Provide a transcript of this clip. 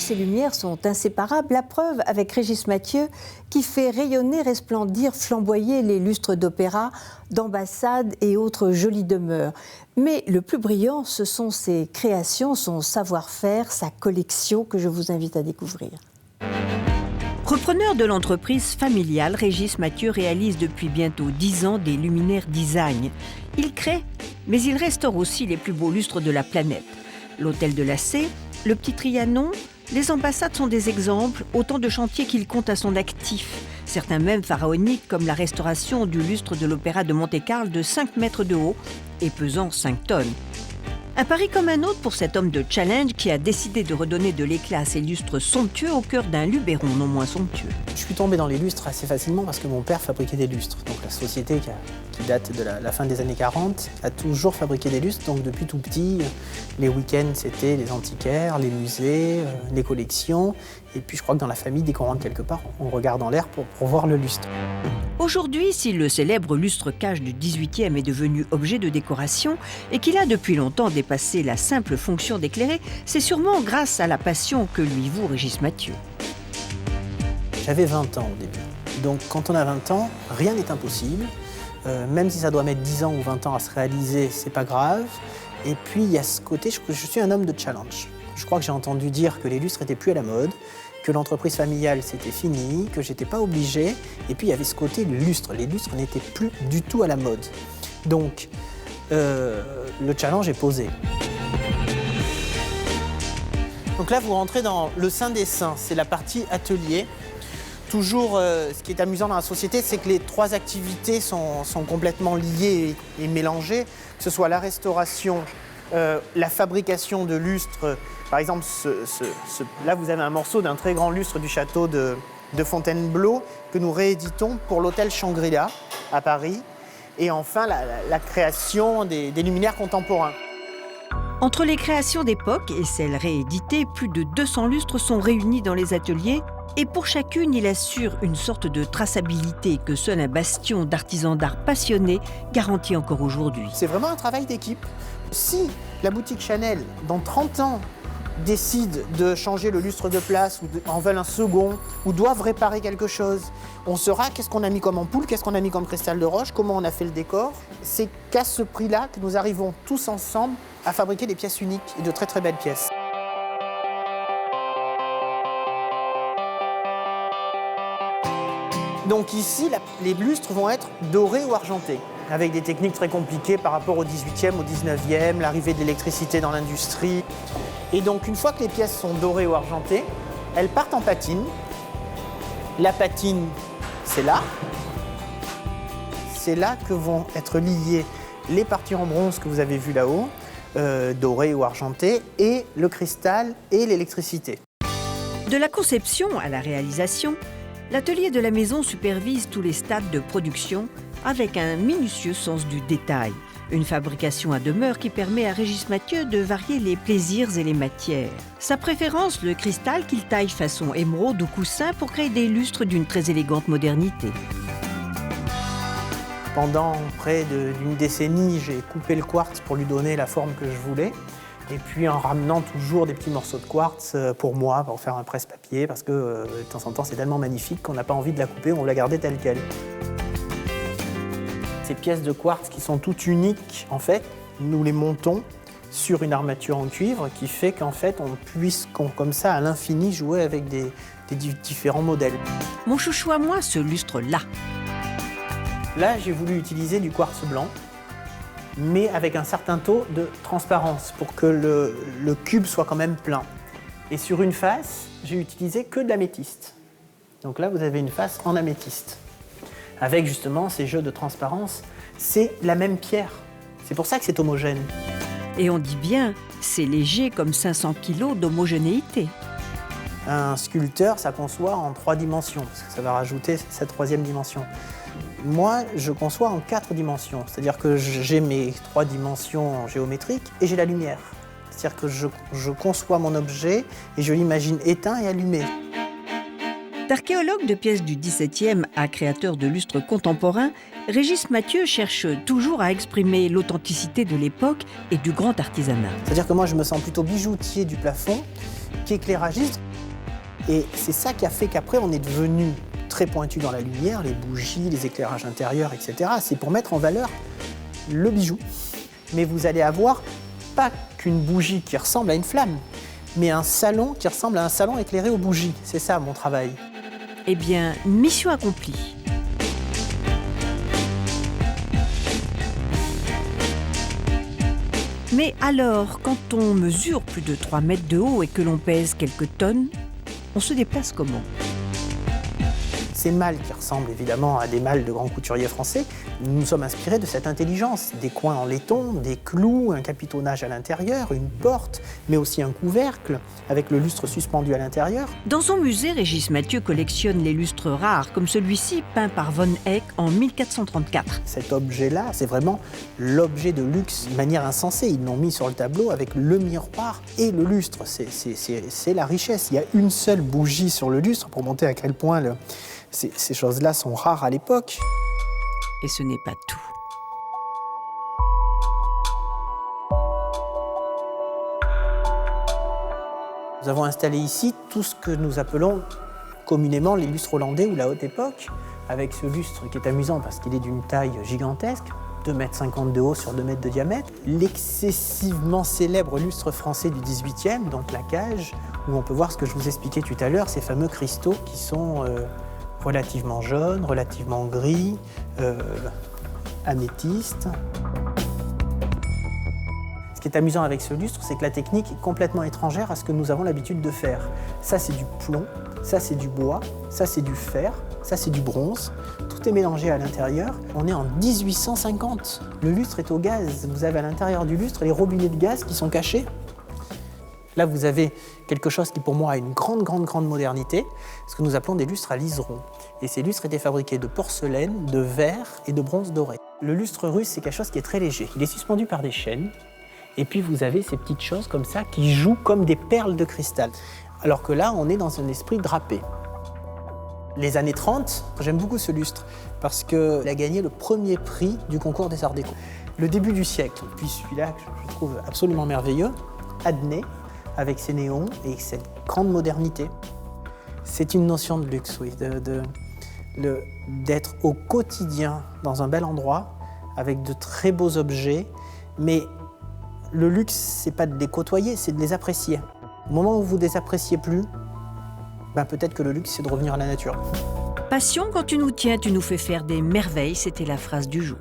ces lumières sont inséparables. La preuve avec Régis Mathieu qui fait rayonner, resplendir, flamboyer les lustres d'opéra, d'ambassades et autres jolies demeures. Mais le plus brillant, ce sont ses créations, son savoir-faire, sa collection que je vous invite à découvrir. Repreneur de l'entreprise familiale, Régis Mathieu réalise depuis bientôt 10 ans des luminaires design. Il crée, mais il restaure aussi les plus beaux lustres de la planète. L'hôtel de la C, le Petit Trianon, les ambassades sont des exemples, autant de chantiers qu'il compte à son actif. Certains même pharaoniques, comme la restauration du lustre de l'Opéra de Monte-Carlo de 5 mètres de haut et pesant 5 tonnes. Un pari comme un autre pour cet homme de challenge qui a décidé de redonner de l'éclat à ses lustres somptueux au cœur d'un Luberon non moins somptueux. Je suis tombé dans les lustres assez facilement parce que mon père fabriquait des lustres. Donc la société qui date de la fin des années 40 a toujours fabriqué des lustres. Donc depuis tout petit, les week-ends c'était les antiquaires, les musées, les collections. Et puis je crois que dans la famille, dès qu'on rentre quelque part, on regarde en l'air pour voir le lustre. Aujourd'hui, si le célèbre lustre cage du XVIIIe est devenu objet de décoration et qu'il a depuis longtemps dépassé la simple fonction d'éclairer, c'est sûrement grâce à la passion que lui voue Régis Mathieu. J'avais 20 ans au début. Donc quand on a 20 ans, rien n'est impossible. Même si ça doit mettre 10 ans ou 20 ans à se réaliser, c'est pas grave. Et puis il y a ce côté, je suis un homme de challenge. Je crois que j'ai entendu dire que les lustres n'étaient plus à la mode, que l'entreprise familiale c'était fini, que j'étais pas obligé. Et puis il y avait ce côté lustre. Les lustres n'étaient plus du tout à la mode. Donc le challenge est posé. Donc là vous rentrez dans le Saint des Saints, c'est la partie atelier. Toujours, ce qui est amusant dans la société, c'est que les trois activités sont complètement liées et mélangées, que ce soit la restauration, la fabrication de lustres. Par exemple, là, vous avez un morceau d'un très grand lustre du château de Fontainebleau que nous rééditons pour l'hôtel Shangri-La à Paris. Et enfin, la création des luminaires contemporains. Entre les créations d'époque et celles rééditées, plus de 200 lustres sont réunis dans les ateliers. Et pour chacune, il assure une sorte de traçabilité que seul un bastion d'artisans d'art passionnés garantit encore aujourd'hui. C'est vraiment un travail d'équipe. Si la boutique Chanel, dans 30 ans, décide de changer le lustre de place ou en veulent un second ou doivent réparer quelque chose, on saura qu'est-ce qu'on a mis comme ampoule, qu'est-ce qu'on a mis comme cristal de roche, comment on a fait le décor. C'est qu'à ce prix-là que nous arrivons tous ensemble à fabriquer des pièces uniques et de très très belles pièces. Donc ici, les lustres vont être dorés ou argentés, avec des techniques très compliquées par rapport au 18e, au 19e, l'arrivée de l'électricité dans l'industrie. Et donc une fois que les pièces sont dorées ou argentées, elles partent en patine. La patine, c'est là. C'est là que vont être liées les parties en bronze que vous avez vues là-haut, dorées ou argentées, et le cristal et l'électricité. De la conception à la réalisation, l'atelier de la maison supervise tous les stades de production avec un minutieux sens du détail. Une fabrication à demeure qui permet à Régis Mathieu de varier les plaisirs et les matières. Sa préférence, le cristal qu'il taille façon émeraude ou coussin pour créer des lustres d'une très élégante modernité. Pendant près d'une décennie, j'ai coupé le quartz pour lui donner la forme que je voulais. Et puis en ramenant toujours des petits morceaux de quartz pour moi, pour faire un presse-papier, parce que de temps en temps c'est tellement magnifique qu'on n'a pas envie de la couper, on veut la garder telle qu'elle. Ces pièces de quartz qui sont toutes uniques, en fait, nous les montons sur une armature en cuivre qui fait qu'en fait on puisse comme ça à l'infini jouer avec des différents modèles. Mon chouchou à moi, ce lustre-là. Là, j'ai voulu utiliser du quartz blanc, mais avec un certain taux de transparence pour que le cube soit quand même plein. Et sur une face, j'ai utilisé que de l'améthyste. Donc là, vous avez une face en améthyste. Avec justement ces jeux de transparence, c'est la même pierre. C'est pour ça que c'est homogène. Et on dit bien, c'est léger comme 500 kilos d'homogénéité. Un sculpteur, ça conçoit en 3 dimensions, parce que ça va rajouter cette 3e dimension. Moi, je conçois en 4 dimensions, c'est-à-dire que j'ai mes 3 dimensions géométriques et j'ai la lumière. C'est-à-dire que je conçois mon objet et je l'imagine éteint et allumé. D'archéologue de pièces du XVIIe à créateur de lustres contemporains, Régis Mathieu cherche toujours à exprimer l'authenticité de l'époque et du grand artisanat. C'est-à-dire que moi, je me sens plutôt bijoutier du plafond qu'éclairagiste. Et c'est ça qui a fait qu'après, on est devenu très pointu dans la lumière, les bougies, les éclairages intérieurs, etc. C'est pour mettre en valeur le bijou. Mais vous allez avoir pas qu'une bougie qui ressemble à une flamme, mais un salon qui ressemble à un salon éclairé aux bougies. C'est ça mon travail. Eh bien, mission accomplie. Mais alors, quand on mesure plus de 3 mètres de haut et que l'on pèse quelques tonnes, on se déplace comment ? Ces malles qui ressemblent évidemment à des malles de grands couturiers français, nous nous sommes inspirés de cette intelligence. Des coins en laiton, des clous, un capitonnage à l'intérieur, une porte, mais aussi un couvercle avec le lustre suspendu à l'intérieur. Dans son musée, Régis Mathieu collectionne les lustres rares, comme celui-ci peint par Von Eyck en 1434. Cet objet-là, c'est vraiment l'objet de luxe de manière insensée. Ils l'ont mis sur le tableau avec le miroir et le lustre. C'est la richesse. Il y a une seule bougie sur le lustre pour montrer à quel point ces choses-là sont rares à l'époque. Et ce n'est pas tout. Nous avons installé ici tout ce que nous appelons communément les lustres hollandais ou la haute époque, avec ce lustre qui est amusant parce qu'il est d'une taille gigantesque, 2,50 m de haut sur 2 mètres de diamètre. L'excessivement célèbre lustre français du XVIIIe, donc la cage, où on peut voir ce que je vous expliquais tout à l'heure, ces fameux cristaux qui sont relativement jaunes, relativement gris, améthystes. Ce qui est amusant avec ce lustre, c'est que la technique est complètement étrangère à ce que nous avons l'habitude de faire. Ça, c'est du plomb, ça, c'est du bois, ça, c'est du fer, ça, c'est du bronze. Tout est mélangé à l'intérieur. On est en 1850. Le lustre est au gaz. Vous avez à l'intérieur du lustre les robinets de gaz qui sont cachés. Là, vous avez quelque chose qui, pour moi, a une grande modernité, ce que nous appelons des lustres à liserons. Et ces lustres étaient fabriqués de porcelaine, de verre et de bronze doré. Le lustre russe, c'est quelque chose qui est très léger. Il est suspendu par des chaînes. Et puis, vous avez ces petites choses comme ça qui jouent comme des perles de cristal. Alors que là, on est dans un esprit drapé. Les années 30, j'aime beaucoup ce lustre parce qu'il a gagné le premier prix du concours des Arts Déco. Le début du siècle, puis celui-là que je trouve absolument merveilleux, Adnet, avec ses néons et cette grande modernité. C'est une notion de luxe, oui, d'être au quotidien dans un bel endroit, avec de très beaux objets, mais le luxe, c'est pas de les côtoyer, c'est de les apprécier. Au moment où vous ne les appréciez plus, peut-être que le luxe, c'est de revenir à la nature. Passion, quand tu nous tiens, tu nous fais faire des merveilles, c'était la phrase du jour.